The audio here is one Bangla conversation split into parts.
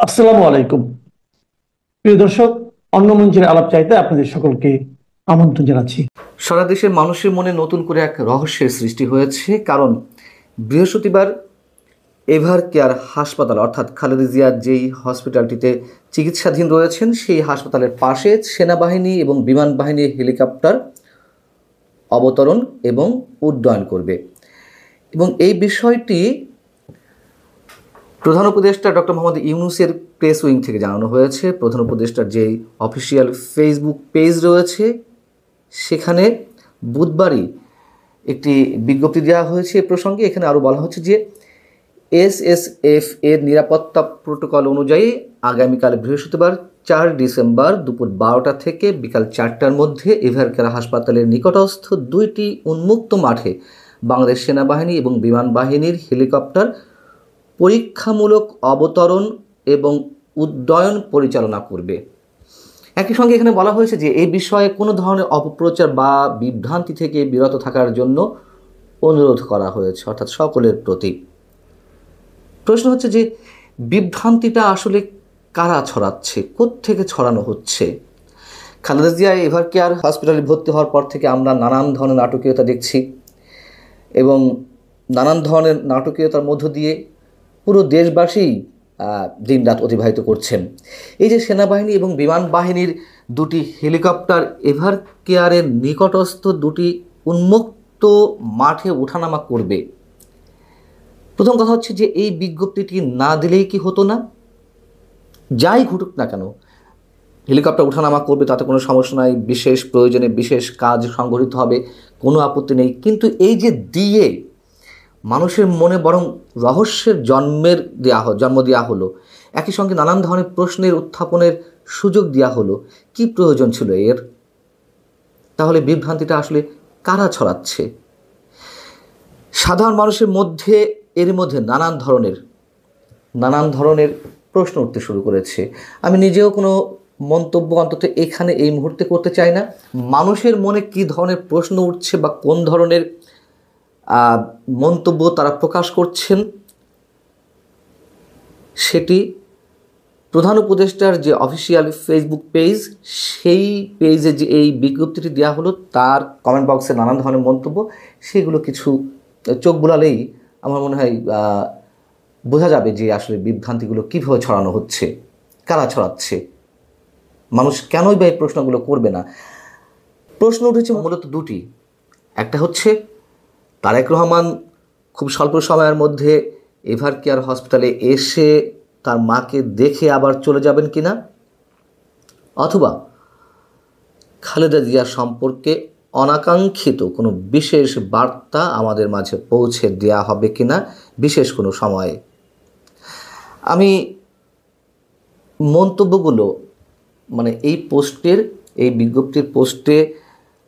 আসসালামু আলাইকুম। প্রিয় দর্শক, অন্য মঞ্চের আলাপ চাইতে আপনাদের সকলকে আমন্ত্রণ জানাচ্ছি। সারা দেশের মানুষের মনে নতুন করে এক রহস্যের সৃষ্টি হয়েছে, কারণ বৃহস্পতিবার এভার কেয়ার হাসপাতাল অর্থাৎ খালেদা জিয়া যেই হসপিটালটিতে চিকিৎসাধীন রয়েছেন সেই হাসপাতালের পাশে সেনাবাহিনী এবং বিমান বাহিনীর হেলিকপ্টার অবতরণ এবং উড্ডয়ন করবে। এবং এই বিষয়টি প্রধান উপদেষ্টা ডক্টর মোহাম্মদ ইউনূসের প্রেস উইং থেকে জানানো হয়েছে। প্রধান উপদেষ্টার যেই অফিসিয়াল ফেসবুক পেজ রয়েছে সেখানে বুধবারই একটি বিজ্ঞপ্তি দেওয়া হয়েছে এ প্রসঙ্গে। এখানে আরও বলা হচ্ছে যে এসএসএফ এর নিরাপত্তা প্রোটোকল অনুযায়ী আগামীকাল বৃহস্পতিবার 4 ডিসেম্বর দুপুর 12টা থেকে বিকাল 4টার মধ্যে এভারকেয়ার হাসপাতালের নিকটস্থ দুইটি উন্মুক্ত মাঠে বাংলাদেশ সেনাবাহিনী এবং বিমান বাহিনীর হেলিকপ্টার পরীক্ষামূলক অবতরণ এবং উড্ডয়ন পরিচালনা করবে। একই সঙ্গে এখানে বলা হয়েছে যে এই বিষয়ে কোনো ধরনের অপপ্রচার বা বিভ্রান্তি থেকে বিরত থাকার জন্য অনুরোধ করা হয়েছে, অর্থাৎ সকলের প্রতি। প্রশ্ন হচ্ছে যে বিভ্রান্তিটা আসলে কারা ছড়াচ্ছে, কোত্থেকে ছড়ানো হচ্ছে? খালেদা জিয়া এভারকেয়ার হসপিটালে ভর্তি হওয়ার পর থেকে আমরা নানান ধরনের নাটকীয়তা দেখছি এবং নানান ধরনের নাটকীয়তার মধ্য দিয়ে পুরো দেশবাসী দিনরাত অতিবাহিত করছেন। এই যে সেনাবাহিনী এবং বিমান বাহিনীর দুটি হেলিকপ্টার এভারকেয়ারের নিকটস্থ দুটি উন্মুক্ত মাঠে ওঠানামা করবে, প্রথম কথা হচ্ছে যে এই বিজ্ঞপ্তিটি না দিলেই কি হতো না? যাই ঘটুক না কেন, হেলিকপ্টার ওঠানামা করবে, তাতে কোনো সমস্যা নাই। বিশেষ প্রয়োজনে বিশেষ কাজ সংগঠিত হবে, কোনো আপত্তি নেই। কিন্তু এই যে দিয়ে মানুষের মনে বরং রহস্যের জন্ম দেওয়া হলো, একই সঙ্গে নানান ধরনের প্রশ্নের উত্থাপনের সুযোগ দেওয়া হলো, কি প্রয়োজন ছিল এর? তাহলে বিভ্রান্তিটা আসলে কারা ছড়াচ্ছে? সাধারণ মানুষের মধ্যে এর মধ্যে নানান ধরনের প্রশ্ন উঠতে শুরু করেছে। আমি নিজেও কোনো মন্তব্য অন্তত এখানে এই মুহূর্তে করতে চাই না। মানুষের মনে কী ধরনের প্রশ্ন উঠছে বা কোন ধরনের মন্তব্য তারা প্রকাশ করছেন সেটি প্রধান উপদেষ্টার যে অফিসিয়াল ফেসবুক পেজ, সেই পেজে যে এই বিজ্ঞপ্তিটি দেওয়া হলো তার কমেন্ট বক্সে নানান ধরনের মন্তব্য, সেগুলো কিছু চোখ বুলালেই আমার মনে হয় বোঝা যাবে যে আসলে বিভ্রান্তিগুলো কীভাবে ছড়ানো হচ্ছে, কারা ছড়াচ্ছে, মানুষ কেনই বা এই প্রশ্নগুলো করবে না। প্রশ্ন উঠেছে মূলত দুটি। একটা হচ্ছে তারেক রহমান খুব স্বল্প সময়ের মধ্যে এভারকেয়ার হসপিটালে এসে তার মাকে দেখে আবার চলে যাবেন কিনা, অথবা খালেদা জিয়া সম্পর্কে অনাকাঙ্ক্ষিত কোনো বিশেষ বার্তা আমাদের মাঝে পৌঁছে দেওয়া হবে কিনা বিশেষ কোনো সময়ে। আমি মন্তব্যগুলো এই বিজ্ঞপ্তির পোস্টে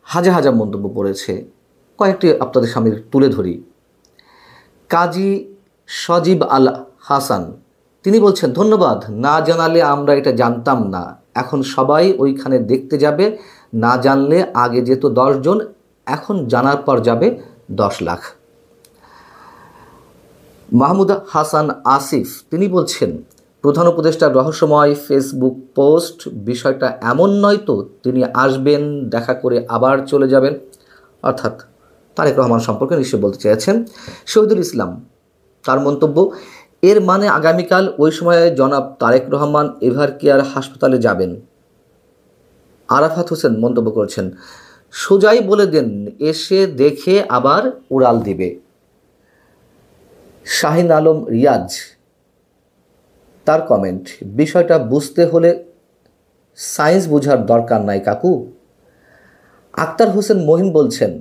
হাজার হাজার মন্তব্য পড়েছে, কয়েকটি আপনাদের সামনে তুলে ধরি। কাজী সজীব আল হাসান তিনি বলছেন, ধন্যবাদ, না জানালে আমরা এটা জানতাম না, এখন সবাই ওইখানে দেখতে যাবে, না জানলে আগে যেত 10 জন, এখন জানার পর যাবে 10 লাখ। মাহমুদ হাসান আসিফ তিনি বলছেন, প্রধান উপদেষ্টার রহস্যময় ফেসবুক পোস্ট, বিষয়টা এমন নয় তো তিনি আসবেন, দেখা করে আবার চলে যাবেন, অর্থাৎ তারেক রহমান সম্পর্কে নিশ্চয়ই বলতে চেয়েছেন। শহীদুল ইসলাম তার মন্তব্য, এর মানে আগামীকাল ওই সময়ে জনাব তারেক রহমান এভারকেয়ার হাসপাতালে যাবেন। আরাফাত হোসেন মন্তব্য করছেন, সোজাই বলে দেন এসে দেখে আবার উড়াল দিবে। শাহিন আলম রিয়াজ তার কমেন্ট, বিষয়টা বুঝতে হলে সায়েন্স বোঝার দরকার নাই কাকু। আক্তার হোসেন মহিন বলছেন,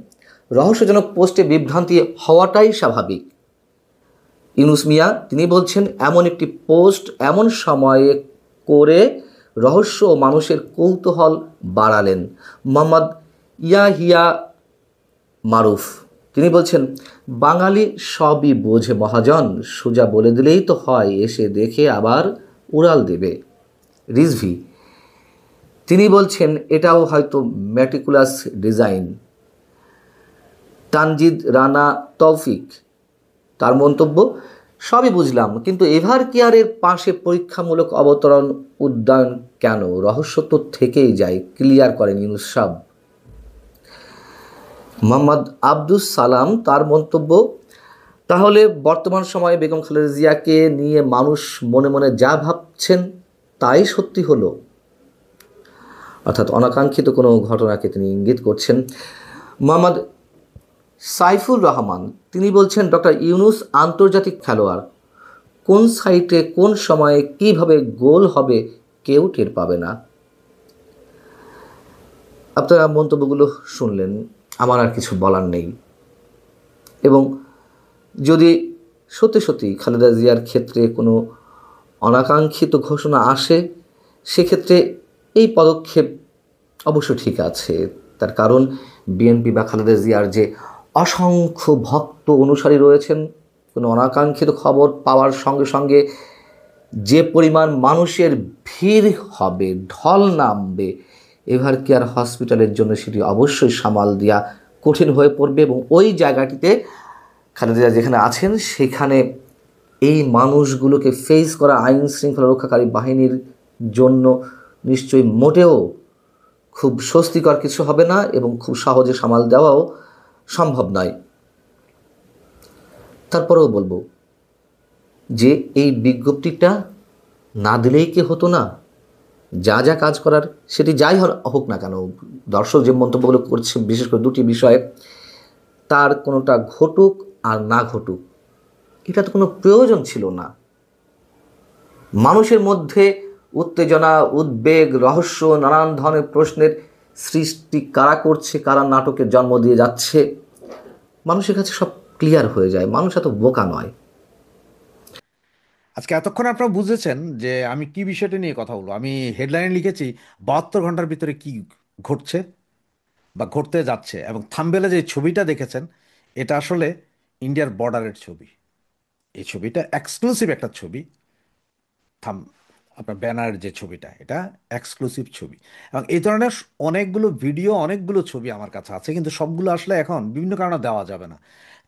রহস্যজনক পোস্টে বিভ্রান্তি হওয়াটাই স্বাভাবিক। ইউনুস মিয়া তিনি বলছেন, এমন একটি পোস্ট এমন সময়ে করে রহস্য ও মানুষের কৌতূহল বাড়ালেন। মোহাম্মদ ইয়াহিয়া মারুফ তিনি বলছেন, বাঙালি সবই বোঝে মহাজন, সোজা বলে দিলেই তো হয়, এসে দেখে আবার উড়াল দেবে। রিজভি তিনি বলছেন, এটাও হয়তো ম্যাটিকুলাস ডিজাইন। তানজিদ রানা তৌফিক তার মন্তব্য, সবই বুঝলাম, কিন্তু এভার কেয়ারের পাশে পরীক্ষামূলক অবতরণ উদ্যান কেন? রহস্য তো থেকেই যায়, ক্লিয়ার করেন ইউনূস সাহেব। মোহাম্মদ আব্দুস সালাম তার মন্তব্য, তাহলে বর্তমান সময়ে বেগম খালেদা জিয়াকে নিয়ে মানুষ মনে মনে যা ভাবছেন তাই সত্যি হলো, অর্থাৎ অনাকাঙ্ক্ষিত কোনো ঘটনাকে তিনি ইঙ্গিত করছেন। মোহাম্মদ সাইফুর রহমান তিনি বলছেন, ডক্টর ইউনূস আন্তর্জাতিক খেলোয়াড়, কোন সাইটে কোন সময়ে কিভাবে গোল হবে কেউ টের পাবে না। আপনারা মন্তব্যগুলো শুনলেন, আমার আর কিছু বলার নেই। এবং যদি সত্যি সত্যি খালেদা জিয়ার ক্ষেত্রে কোনো অনাকাঙ্ক্ষিত ঘোষণা আসে, সেক্ষেত্রে এই পদক্ষেপ অবশ্য ঠিক আছে। তার কারণ বিএনপি বা খালেদা জিয়ার যে অসংখ্য ভক্ত অনুসারী রয়েছেন, কোনো অনাকাঙ্ক্ষিত খবর পাওয়ার সঙ্গে সঙ্গে যে পরিমাণ মানুষের ভিড় হবে, ঢল নামবে, এভার কেয়ার হসপিটালের জন্য সেটি অবশ্যই সামাল দেওয়া কঠিন হয়ে পড়বে। এবং ওই জায়গাটিতে খালেদা জিয়া যেখানে আছেন সেখানে এই মানুষগুলোকে ফেস করা আইন শৃঙ্খলা রক্ষাকারী বাহিনীর জন্য নিশ্চয়ই মোটেও খুব স্বস্তিকর কিছু হবে না, এবং খুব সহজে সামাল দেওয়াও সম্ভব নয়। তারপরেও বলবো যে এই বিজ্ঞপ্তিটা না দিলেই কি হতো না? যা যা কাজ করার সেটি যাই হোক না কেন, দর্শক যে মন্তব্যগুলো করছে বিশেষ করে দুটি বিষয়ে, তার কোনোটা ঘটুক আর না ঘটুক, এটা তো কোনো প্রয়োজন ছিল না। মানুষের মধ্যে উত্তেজনা, উদ্বেগ, রহস্য, নানান ধরনের প্রশ্নের সৃষ্টি কারা করছে, কারা নাটকের জন্ম দিয়ে যাচ্ছে, মানুষের কাছে সব ক্লিয়ার হয়ে যায়। মানুষ এত বোকা নয়। আজকে এতক্ষণ আপনারা বুঝেছেন যে আমি কি বিষয়টা নিয়ে কথা বলবো। আমি হেডলাইনে লিখেছি 72 ঘন্টার ভিতরে কি ঘটছে বা ঘটতে যাচ্ছে, এবং থাম্বনেলে যে ছবিটা দেখেছেন এটা আসলে ইন্ডিয়ার বর্ডারের ছবি। এই ছবিটা এক্সক্লুসিভ একটা ছবি। থাম আপনার ব্যানার যে ছবিটা, এটা এক্সক্লুসিভ ছবি। এবং এই ধরনের অনেকগুলো ভিডিও, অনেকগুলো ছবি আমার কাছে আছে, কিন্তু সবগুলো আসলে এখন বিভিন্ন কারণে দেওয়া যাবে না।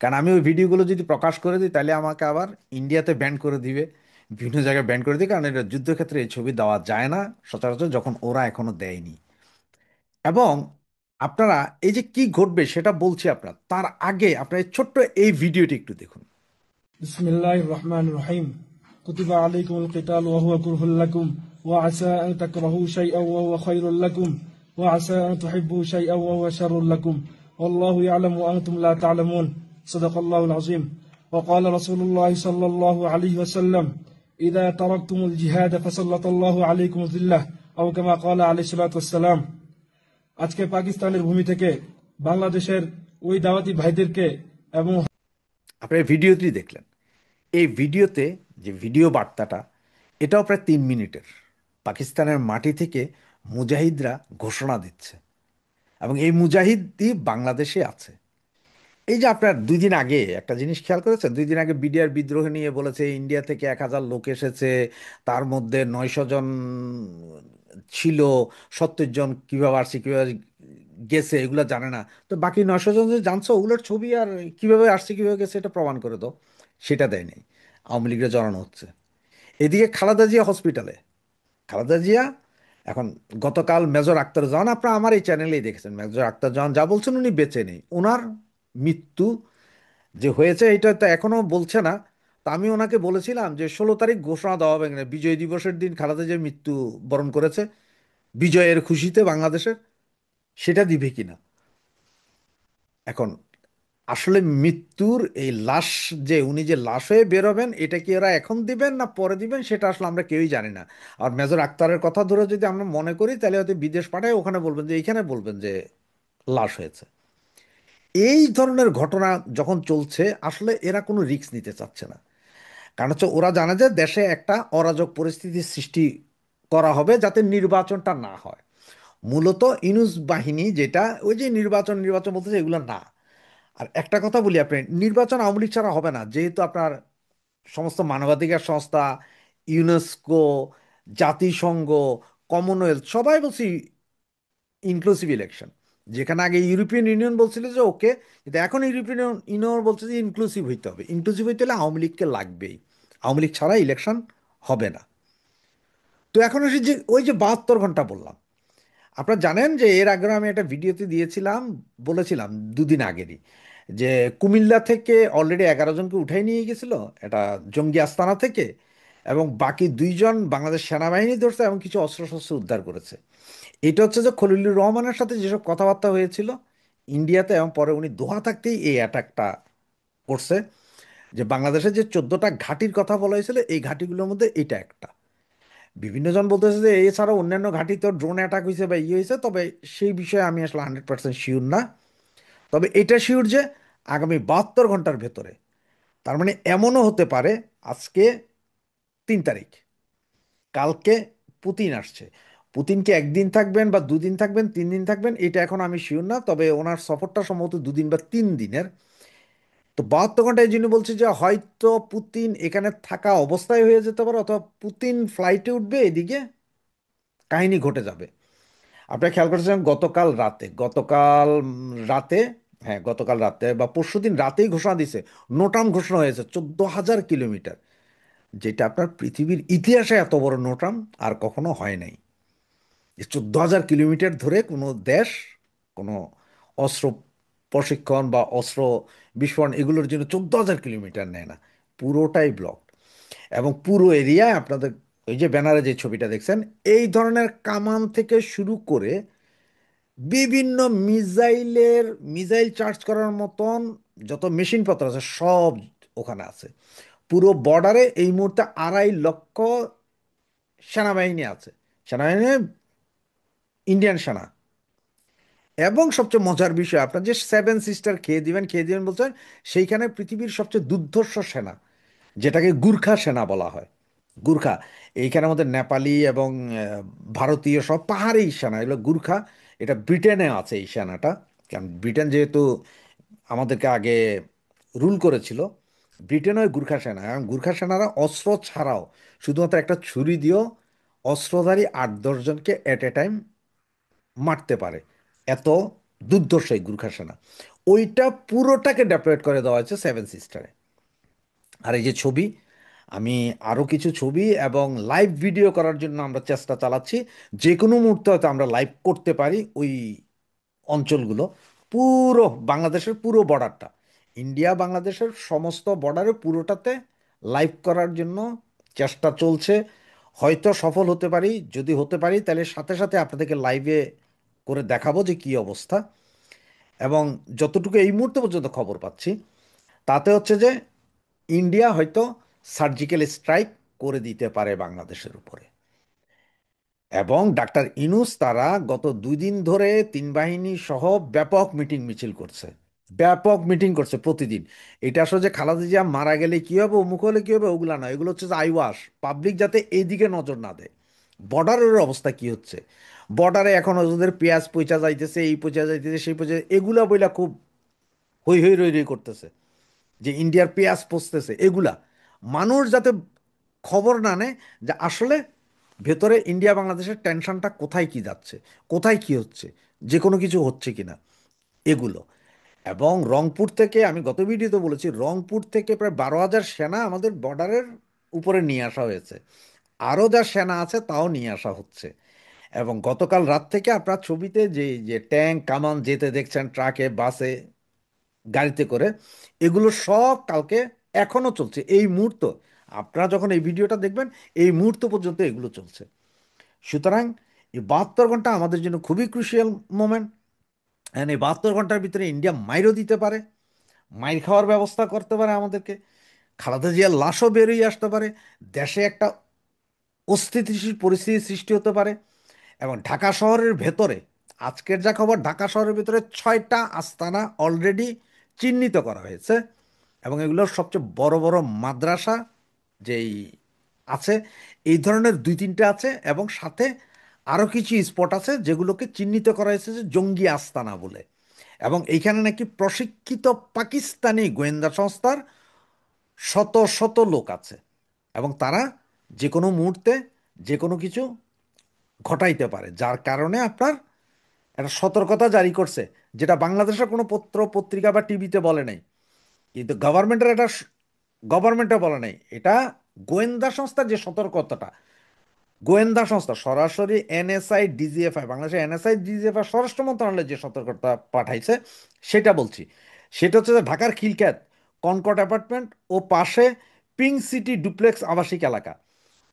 কারণ আমি ওই ভিডিওগুলো যদি প্রকাশ করে দিই তাহলে আমাকে আবার ইন্ডিয়াতে ব্যান করে দিবে, বিভিন্ন জায়গায় ব্যান করে দিই, কারণ এটা যুদ্ধক্ষেত্রে এই ছবি দেওয়া যায় না সচরাচর, যখন ওরা এখনো দেয়নি। এবং আপনারা এই যে কি ঘটবে সেটা বলছি, আপনার তার আগে আপনার এই ছোট্ট এই ভিডিওটি একটু দেখুন। بسم الله الرحمن الرحيم كتب عليكم القتال وهو كره لكم وعسى أن تكرهوا شيئا وهو خير لكم وعسى أن تحبوا شيئا وهو شر لكم والله يعلم وأنتم لا تعلمون صدق الله العظيم وقال رسول الله صلى الله عليه وسلم إذا تركتم الجهاد فسلط الله عليكم ذلة أو كما قال عليه الصلاة والسلام আজকে পাকিস্তানের ভূমি থেকে বাংলাদেশের ওই দাওয়াতি ভাইদেরকে এবং আপনার এই ভিডিওটি দেখলেন। এই ভিডিওতে যে ভিডিও বার্তাটা, এটাও প্রায় 3 মিনিটের। পাকিস্তানের মাটি থেকে মুজাহিদরা ঘোষণা দিচ্ছে, এবং এই মুজাহিদই বাংলাদেশে আছে। এই যে আপনার 2 দিন আগে একটা জিনিস খেয়াল করেছেন, 2 দিন আগে বিডিআর বিদ্রোহ নিয়ে বলেছে ইন্ডিয়া থেকে 1,000 লোক এসেছে, তার মধ্যে 900 জন ছিল, 70 জন কীভাবে আসছে কীভাবে গেছে এগুলো জানে না। তো বাকি 900 জন যে জানছো ওগুলোর ছবি আর কীভাবে আসছে কীভাবে গেছে এটা প্রমাণ করে দাও, সেটা দেয় নাই। আওয়ামী লীগের জড়ানো হচ্ছে। এদিকে খালেদা জিয়া হসপিটালে। খালেদা জিয়া এখন, গতকাল মেজর আখতারুজ্জামান, আপনারা আমার এই চ্যানেলেই দেখেছেন, মেজর আখতারুজ্জামান যা বলছেন উনি বেঁচে নেই। ওনার মৃত্যু যে হয়েছে এটা তো এখনো বলছে না। তা আমি ওনাকে বলেছিলাম যে 16 তারিখ ঘোষণা দেওয়া হবে কিনা, বিজয় দিবসের দিন খালেদা জিয়া মৃত্যু বরণ করেছে, বিজয়ের খুশিতে বাংলাদেশের, সেটা দিবে কিনা। এখন আসলে মৃত্যুর এই লাশ, যে উনি যে লাশ হয়ে বেরোবেন, এটা কি এরা এখন দিবেন না পরে দিবেন সেটা আসলে আমরা কেউই জানি না। আর মেজর আক্তারের কথা ধরে যদি আমরা মনে করি তাহলে হয়তো বিদেশ পাঠায়, ওখানে বলবেন যে এইখানে বলবেন যে লাশ হয়েছে। এই ধরনের ঘটনা যখন চলছে আসলে এরা কোনো রিস্ক নিতে চাচ্ছে না। কারণ হচ্ছে ওরা জানে যে দেশে একটা অরাজক পরিস্থিতির সৃষ্টি করা হবে যাতে নির্বাচনটা না হয়। মূলত ইনুস বাহিনী যেটা, ওই যে নির্বাচন নির্বাচন বলতেছে, এগুলো না। আর একটা কথা বলি, আপনি নির্বাচন আওয়ামী লীগ ছাড়া হবে না, যেহেতু আপনার সমস্ত মানবাধিকার সংস্থা, ইউনেস্কো, জাতিসংঘ, কমনওয়েলথ সবাই বলছি ইনক্লুসিভ ইলেকশন। যেখানে আগে ইউরোপিয়ান ইউনিয়ন বলছিল যে ওকে, কিন্তু এখন ইউরোপিয়ান ইউনিয়ন বলছে যে ইনক্লুসিভ হইতে হবে। ইনক্লুসিভ হইতে হলে আওয়ামী লীগকে লাগবেই। আওয়ামী লীগ ছাড়া ইলেকশন হবে না। তো এখন আসি যে ওই যে 72 ঘন্টা বললাম, আপনারা জানেন যে এর আগে আমি একটা ভিডিওতে দিয়েছিলাম, বলেছিলাম দুদিন আগেরই, যে কুমিল্লা থেকে অলরেডি 11 জনকে উঠাই নিয়ে গেছিল এটা জঙ্গি আস্তানা থেকে, এবং বাকি 2 জন বাংলাদেশ সেনাবাহিনী ধরছে এবং কিছু অস্ত্রশস্ত্র উদ্ধার করেছে। এটা হচ্ছে যে খলিলুর রহমানের সাথে যেসব কথাবার্তা হয়েছিল ইন্ডিয়াতে, এবং পরে উনি দোহা থাকতেই এই অ্যাটাকটা করছে। যে বাংলাদেশে যে 14টা ঘাঁটির কথা বলা হয়েছিল এই ঘাঁটিগুলোর মধ্যে এটা একটা। বিভিন্ন জন বলতেছে যে এছাড়াও অন্যান্য ঘাঁটিতে ড্রোন অ্যাটাক হয়েছে বা ইয়ে হয়েছে, তবে সেই বিষয়ে আমি আসলে 100% শিওর না। তবে এটা শিওর যে আগামী 72 ঘন্টার ভেতরে, তার মানে এমনও হতে পারে আজকে 3 তারিখ, কালকে পুতিন আসছে, পুতিনকে একদিন থাকবেন বা দুদিন থাকবেন 3 দিন থাকবেন এটা এখন আমি শিওর না, তবে ওনার সফরটা সম্ভবত 2 দিন বা 3 দিনের। তো 72 ঘন্টা এই জন্য বলছে যে হয়তো পুতিন এখানে থাকা অবস্থায় হয়ে যেতে পারে, অথবা পুতিন ফ্লাইটে উঠবে, এদিকে কাহিনী ঘটে যাবে। আপনারা খেয়াল করেছেন গতকাল রাতে, হ্যাঁ গতকাল রাতে বা পরশুদিন রাতেই ঘোষণা দিছে, নোটাম ঘোষণা হয়েছে 14,000 কিলোমিটার, যেটা আপনার পৃথিবীর ইতিহাসে এত বড় নোটাম আর কখনো হয় নাই। যে 14,000 কিলোমিটার ধরে কোনো দেশ কোনো অস্ত্র প্রশিক্ষণ বা অস্ত্র বিস্ফোরণ এগুলোর জন্য 14,000 কিলোমিটার নেয় না, পুরোটাই ব্লক। এবং পুরো এরিয়ায় আপনাদের ওই যে ব্যানারে যে ছবিটা দেখছেন, এই ধরনের কামান থেকে শুরু করে বিভিন্ন মিসাইল চার্জ করার মতন যত মেশিনপত্র আছে সব ওখানে আছে। পুরো বর্ডারে এই মুহূর্তে 2.5 লক্ষ সেনাবাহিনী আছে, সেনাবাহিনী ইন্ডিয়ান সেনা। এবং সবচেয়ে মজার বিষয়, আপনার যে 7 সিস্টার খেয়ে দিবেন বলছেন, সেইখানে পৃথিবীর সবচেয়ে দুর্ধর্ষ সেনা, যেটাকে গুর্খা সেনা বলা হয়। গুর্খা, এইখানে আমাদের নেপালি এবং ভারতীয় সব পাহাড়ি সেনা, এগুলো গুর্খা। এটা ব্রিটেনে আছে এই সেনাটা, কারণ ব্রিটেন যেহেতু আমাদেরকে আগে রুল করেছিল, ব্রিটেনে ওই গুর্খা সেনা, এবং গুর্খা সেনারা অস্ত্র ছাড়াও শুধুমাত্র একটা ছুরি দিয়েও অস্ত্রধারী 8-10 জনকে এট এ টাইম মারতে পারে, এত দুর্ধর্ষ এই গুর্খা সেনা। ওইটা পুরোটাকে ডেপ্লয়েড করে দেওয়া হয়েছে 7 সিস্টারে। আর এই যে ছবি, আমি আরও কিছু ছবি এবং লাইভ ভিডিও করার জন্য আমরা চেষ্টা চালাচ্ছি। যে কোনো মুহূর্তে হয়তো আমরা লাইভ করতে পারি ওই অঞ্চলগুলো, পুরো বাংলাদেশের পুরো বর্ডারটা, ইন্ডিয়া বাংলাদেশের সমস্ত বর্ডারে পুরোটাতে লাইভ করার জন্য চেষ্টা চলছে। হয়তো সফল হতে পারি, যদি হতে পারি তাহলে সাথে সাথে আপনাদেরকে লাইভে করে দেখাবো যে কী অবস্থা। এবং যতটুকু এই মুহূর্তে পর্যন্ত খবর পাচ্ছি তাতে হচ্ছে যে ইন্ডিয়া হয়তো সার্জিক্যাল স্ট্রাইক করে দিতে পারে বাংলাদেশের উপরে। এবং ডাক্তার ইনুস তারা গত 2 দিন ধরে 3 বাহিনী সহ ব্যাপক মিটিং মিছিল করছে, ব্যাপক মিটিং করছে প্রতিদিন। এটা আসলে যে খালেদা জিয়া মারা গেলে কি হবে, অমুক হলে কি হবে, ওগুলা না, এগুলো হচ্ছে যে আইওয়াস, পাবলিক যাতে এইদিকে নজর না দেয়। বর্ডারের অবস্থা কি হচ্ছে, বর্ডারে এখন ওদের পেঁয়াজ পচা যাইতেছে, এই পচা যাইতেছে, সেই পচা, এগুলা বইলা খুব হই হই রই রই করতেছে যে ইন্ডিয়ার পেঁয়াজ পচতেছে, এগুলা মানুষ যাতে খবর না নেয় যে আসলে ভেতরে ইন্ডিয়া বাংলাদেশের টেনশনটা কোথায় কি যাচ্ছে, কোথায় কি হচ্ছে, যে কোনো কিছু হচ্ছে কিনা, এগুলো। এবং রংপুর থেকে, আমি গত ভিডিওতে বলেছি, রংপুর থেকে প্রায় 12,000 সেনা আমাদের বর্ডারের উপরে নিয়ে আসা হয়েছে, আরও যা সেনা আছে তাও নিয়ে আসা হচ্ছে। এবং গতকাল রাত থেকে আপনার ছবিতে যে যে ট্যাঙ্ক কামান যেতে দেখছেন, ট্রাকে বাসে গাড়িতে করে, এগুলো সব কালকে এখনো চলছে এই মুহূর্ত। আপনারা যখন এই ভিডিওটা দেখবেন এই মুহূর্ত পর্যন্ত এগুলো চলছে। সুতরাং এই 72 ঘন্টা আমাদের জন্য খুবই ক্রুশিয়াল মোমেন্ট। অ্যান্ড এই 72 ঘন্টার ভিতরে ইন্ডিয়া মাইরও দিতে পারে, মাইর খাওয়ার ব্যবস্থা করতে পারে আমাদেরকে, খালেদা জিয়ার লাশও বেরিয়ে আসতে পারে, দেশে একটা অস্থিতিশীল পরিস্থিতি সৃষ্টি হতে পারে। এবং ঢাকা শহরের ভেতরে, আজকের যা খবর, ঢাকা শহরের ভেতরে 6টা আস্তানা অলরেডি চিহ্নিত করা হয়েছে। এবং এগুলোর সবচেয়ে বড় বড় মাদ্রাসা যেই আছে, এই ধরনের 2-3টে আছে, এবং সাথে আরও কিছু স্পট আছে যেগুলোকে চিহ্নিত করা হয়েছে যে জঙ্গি আস্তানা বলে। এবং এইখানে নাকি প্রশিক্ষিত পাকিস্তানি গোয়েন্দা সংস্থার শত শত লোক আছে, এবং তারা যে কোনো মুহূর্তে যে কোনো কিছু ঘটাইতে পারে, যার কারণে আপনার একটা সতর্কতা জারি করছে, যেটা বাংলাদেশের কোনো পত্র পত্রিকা বা টিভিতে বলে নাই, কিন্তু গভর্নমেন্টের এটা, গভর্নমেন্টে বলে নাই, এটা গোয়েন্দা সংস্থার যে সতর্কতাটা, গোয়েন্দা সংস্থা সরাসরি এনএসআই ডিজিএফআই, বাংলাদেশের এনএসআই ডিজিএফআই স্বরাষ্ট্র মন্ত্রণালয় যে সতর্কতা পাঠাইছে সেটা বলছি। সেটা হচ্ছে যে ঢাকার খিলক্ষেত কনকর্ড অ্যাপার্টমেন্ট ও পাশে পিঙ্ক সিটি ডুপ্লেক্স আবাসিক এলাকা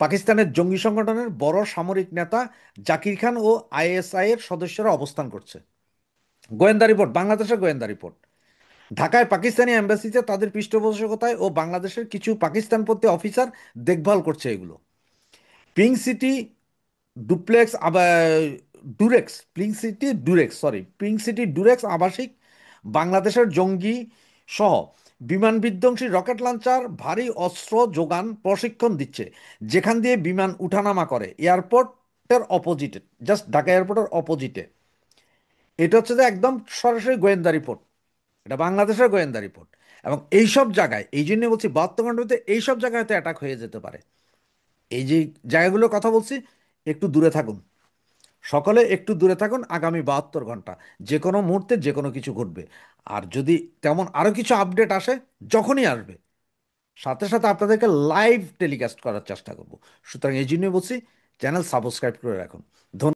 পাকিস্তানের জঙ্গি সংগঠনের বড় সামরিক নেতা জাকির খান ও আইএসআই এর সদস্যরা অবস্থান করছে। গোয়েন্দা রিপোর্ট, বাংলাদেশের গোয়েন্দা রিপোর্ট, ঢাকায় পাকিস্তানি এম্বাসিতে তাদের পৃষ্ঠপোষকতায় ও বাংলাদেশের কিছু পাকিস্তানপন্থী অফিসার দেখভাল করছে এগুলো। Pink city duplex ডুরেক্স, pink city ডুরেক্স, sorry, pink city ডুরেক্স আবাসিক বাংলাদেশের জঙ্গি সহ বিমান বিধ্বংসী রকেট লঞ্চার ভারী অস্ত্র যোগান প্রশিক্ষণ দিচ্ছে, যেখান দিয়ে বিমান উঠানামা করে এয়ারপোর্টের অপোজিটে, জাস্ট ঢাকা এয়ারপোর্টের অপোজিটে। এটা হচ্ছে যে একদম সরাসরি গোয়েন্দা রিপোর্ট, এটা বাংলাদেশের গোয়েন্দা রিপোর্ট। এবং এইসব জায়গায়, এই জন্য বলছি 72 ঘন্টার মধ্যে এইসব জায়গায় হয়তো অ্যাটাক হয়ে যেতে পারে। এই যে জায়গাগুলোর কথা বলছি, একটু দূরে থাকুন, সকলে একটু দূরে থাকুন। আগামী 72 ঘন্টা যে কোনো মুহূর্তে যে কোনো কিছু ঘটবে। আর যদি তেমন আরও কিছু আপডেট আসে, যখনই আসবে সাথে সাথে আপনাদেরকে লাইভ টেলিকাস্ট করার চেষ্টা করব। সুতরাং এই জন্যই বলছি চ্যানেল সাবস্ক্রাইব করে রাখুন। ধন্যবাদ।